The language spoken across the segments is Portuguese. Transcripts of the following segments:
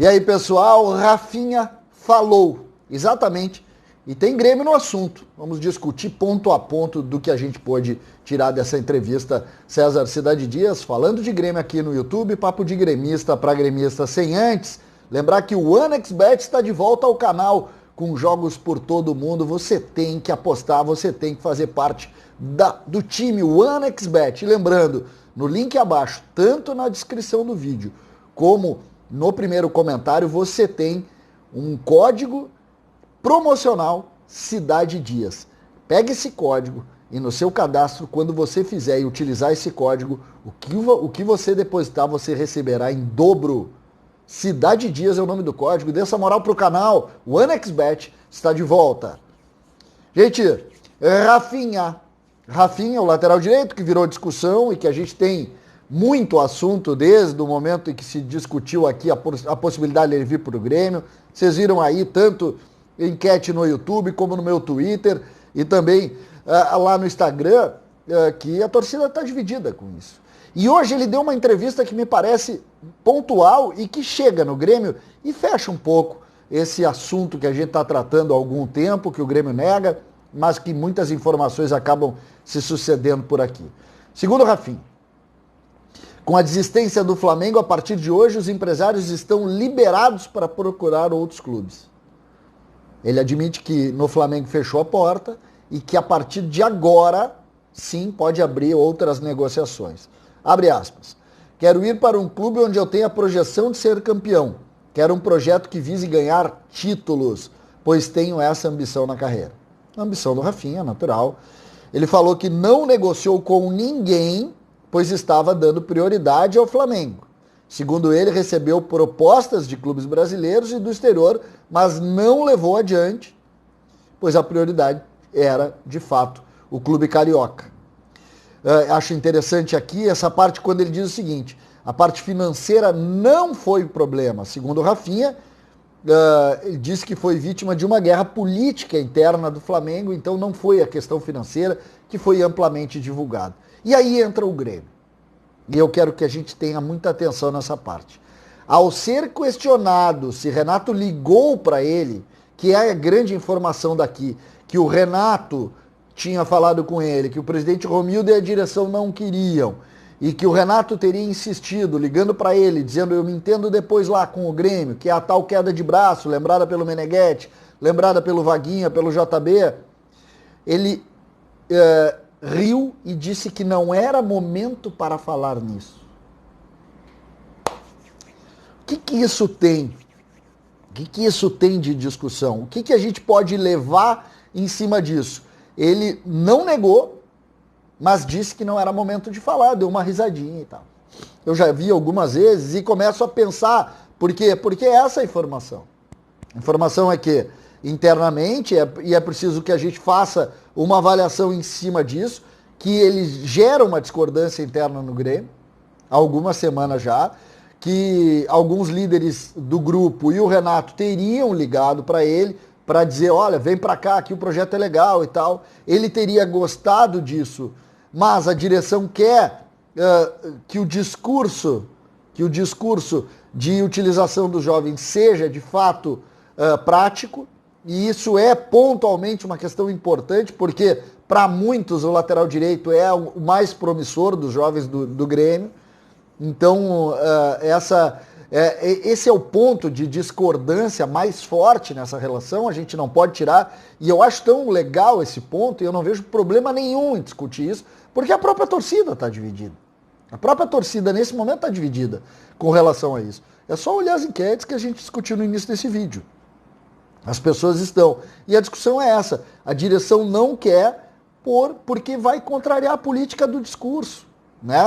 E aí, pessoal, Rafinha falou, exatamente, e tem Grêmio no assunto. Vamos discutir ponto a ponto do que a gente pôde tirar dessa entrevista. César Cidade Dias falando de Grêmio aqui no YouTube, papo de gremista para gremista, sem antes lembrar que o OneXBet está de volta ao canal com jogos por todo mundo. Você tem que apostar, você tem que fazer parte do time OneXBet. E lembrando, no link abaixo, tanto na descrição do vídeo como no primeiro comentário, você tem um código promocional Cidade Dias. Pega esse código e no seu cadastro, quando você fizer e utilizar esse código, o que você depositar, você receberá em dobro. Cidade Dias é o nome do código. Dê essa moral pro canal. O OneXBet está de volta. Gente, Rafinha, o lateral direito, que virou discussão e que a gente tem muito assunto desde o momento em que se discutiu aqui a possibilidade de ele vir para o Grêmio. Vocês viram aí tanto enquete no YouTube como no meu Twitter e também lá no Instagram, que a torcida está dividida com isso. E hoje ele deu uma entrevista que me parece pontual e que chega no Grêmio e fecha um pouco esse assunto que a gente está tratando há algum tempo, que o Grêmio nega, mas que muitas informações acabam se sucedendo por aqui. Segundo o Rafinha, com a desistência do Flamengo, a partir de hoje, os empresários estão liberados para procurar outros clubes. Ele admite que no Flamengo fechou a porta e que a partir de agora, sim, pode abrir outras negociações. Abre aspas. Quero ir para um clube onde eu tenha a projeção de ser campeão. Quero um projeto que vise ganhar títulos, pois tenho essa ambição na carreira. A ambição do Rafinha, natural. Ele falou que não negociou com ninguém, pois estava dando prioridade ao Flamengo. Segundo ele, recebeu propostas de clubes brasileiros e do exterior, mas não levou adiante, pois a prioridade era, de fato, o clube carioca. Acho interessante aqui essa parte quando ele diz o seguinte: a parte financeira não foi o problema. Segundo o Rafinha, ele disse que foi vítima de uma guerra política interna do Flamengo, então não foi a questão financeira que foi amplamente divulgada. E aí entra o Grêmio. E eu quero que a gente tenha muita atenção nessa parte. Ao ser questionado se Renato ligou para ele, que é a grande informação daqui, que o Renato tinha falado com ele, que o presidente Romildo e a direção não queriam, e que o Renato teria insistido, ligando para ele, dizendo: eu me entendo depois lá com o Grêmio, que é a tal queda de braço, lembrada pelo Meneghetti, lembrada pelo Vaguinha, pelo JB, ele riu e disse que não era momento para falar nisso. O que isso tem? O que isso tem de discussão? O que a gente pode levar em cima disso? Ele não negou, mas disse que não era momento de falar, deu uma risadinha e tal. Eu já vi algumas vezes e começo a pensar, por quê? Porque é essa a informação. A informação é que internamente, e é preciso que a gente faça uma avaliação em cima disso, que ele gera uma discordância interna no Grêmio, há algumas semanas já, que alguns líderes do grupo e o Renato teriam ligado para ele, para dizer: olha, vem para cá, que o projeto é legal e tal. Ele teria gostado disso, mas a direção quer que o discurso de utilização dos jovens seja de fato prático, e isso é pontualmente uma questão importante, porque para muitos o lateral direito é o mais promissor dos jovens do Grêmio. Então esse é o ponto de discordância mais forte nessa relação, a gente não pode tirar, e eu acho tão legal esse ponto, e eu não vejo problema nenhum em discutir isso, porque a própria torcida está dividida. A própria torcida nesse momento está dividida com relação a isso. É só olhar as enquetes que a gente discutiu no início desse vídeo. As pessoas estão. E a discussão é essa. A direção não quer porque vai contrariar a política do discurso. Né?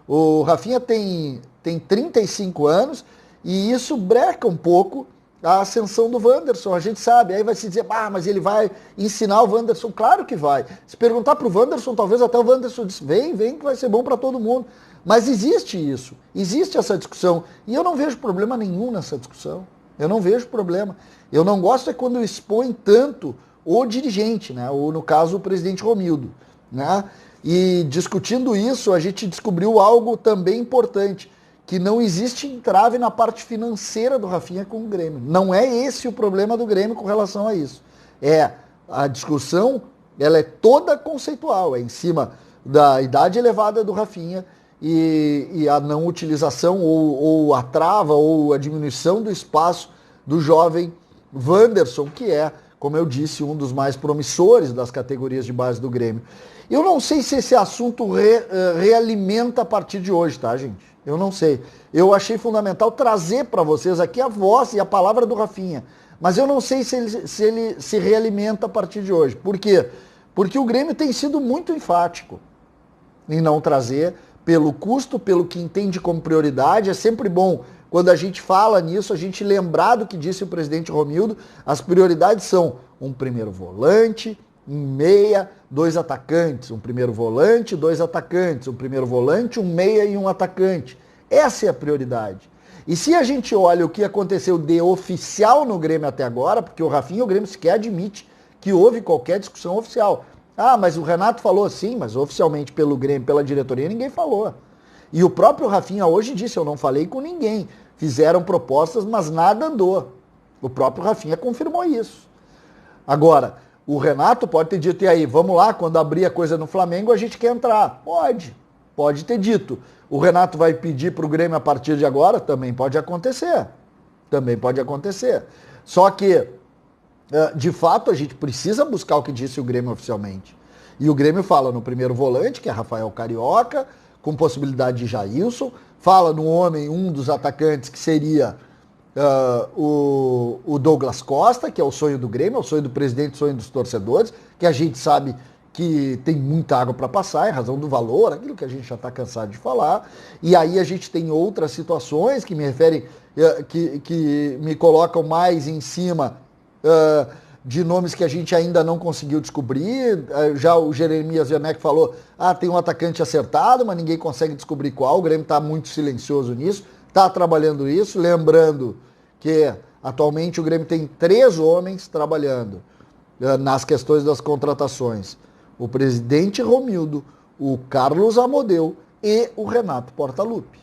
O Rafinha tem 35 anos e isso breca um pouco a ascensão do Wanderson. A gente sabe. Aí vai se dizer: mas ele vai ensinar o Wanderson. Claro que vai. Se perguntar para o Wanderson, talvez até o Wanderson diz: vem que vai ser bom para todo mundo. Mas existe isso. Existe essa discussão. E eu não vejo problema nenhum nessa discussão. Eu não vejo problema. Eu não gosto é quando expõe tanto o dirigente, né? Ou no caso o presidente Romildo, né? E discutindo isso, a gente descobriu algo também importante, que não existe entrave na parte financeira do Rafinha com o Grêmio. Não é esse o problema do Grêmio com relação a isso. A discussão, ela é toda conceitual, é em cima da idade elevada do Rafinha e a não utilização ou a trava ou a diminuição do espaço do jovem Wanderson, que é, como eu disse, um dos mais promissores das categorias de base do Grêmio. Eu não sei se esse assunto realimenta a partir de hoje, tá, gente? Eu não sei. Eu achei fundamental trazer para vocês aqui a voz e a palavra do Rafinha. Mas eu não sei se ele se realimenta a partir de hoje. Por quê? Porque o Grêmio tem sido muito enfático em não trazer, pelo custo, pelo que entende como prioridade. É sempre bom, quando a gente fala nisso, a gente lembrar do que disse o presidente Romildo. As prioridades são um primeiro volante, um meia, 2 atacantes. Um primeiro volante, 2 atacantes. Um primeiro volante, um meia e um atacante. Essa é a prioridade. E se a gente olha o que aconteceu de oficial no Grêmio até agora, porque o Rafinha, o Grêmio sequer admite que houve qualquer discussão oficial. Ah, mas o Renato falou assim, mas oficialmente pelo Grêmio, pela diretoria, ninguém falou. E o próprio Rafinha hoje disse, eu não falei com ninguém. Fizeram propostas, mas nada andou. O próprio Rafinha confirmou isso. Agora, o Renato pode ter dito, e aí, vamos lá, quando abrir a coisa no Flamengo, a gente quer entrar. Pode ter dito. O Renato vai pedir para o Grêmio a partir de agora? Também pode acontecer. Só que, de fato, a gente precisa buscar o que disse o Grêmio oficialmente. E o Grêmio fala no primeiro volante, que é Rafael Carioca, com possibilidade de Jailson. Fala no homem, um dos atacantes, que seria o Douglas Costa, que é o sonho do Grêmio, é o sonho do presidente, o sonho dos torcedores, que a gente sabe que tem muita água para passar, em razão do valor, aquilo que a gente já está cansado de falar. E aí a gente tem outras situações que me referem, que me colocam mais em cima de nomes que a gente ainda não conseguiu descobrir. Já o Jeremias Werneck falou, tem um atacante acertado, mas ninguém consegue descobrir qual. O Grêmio está muito silencioso nisso, está trabalhando isso. Lembrando que atualmente o Grêmio tem 3 homens trabalhando nas questões das contratações. O presidente Romildo, o Carlos Amodeu e o Renato Portaluppi.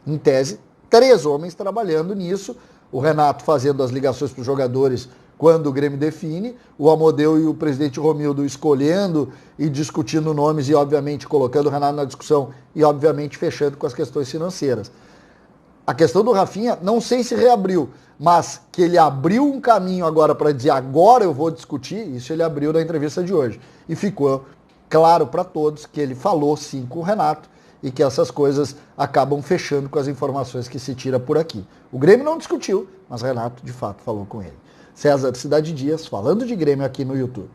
Em tese, 3 homens trabalhando nisso. O Renato fazendo as ligações para os jogadores quando o Grêmio define, o Amodeu e o presidente Romildo escolhendo e discutindo nomes e, obviamente, colocando o Renato na discussão e, obviamente, fechando com as questões financeiras. A questão do Rafinha, não sei se reabriu, mas que ele abriu um caminho agora para dizer agora eu vou discutir, isso ele abriu na entrevista de hoje. E ficou claro para todos que ele falou sim com o Renato e que essas coisas acabam fechando com as informações que se tira por aqui. O Grêmio não discutiu, mas o Renato de fato falou com ele. César Cidade Dias, falando de Grêmio aqui no YouTube.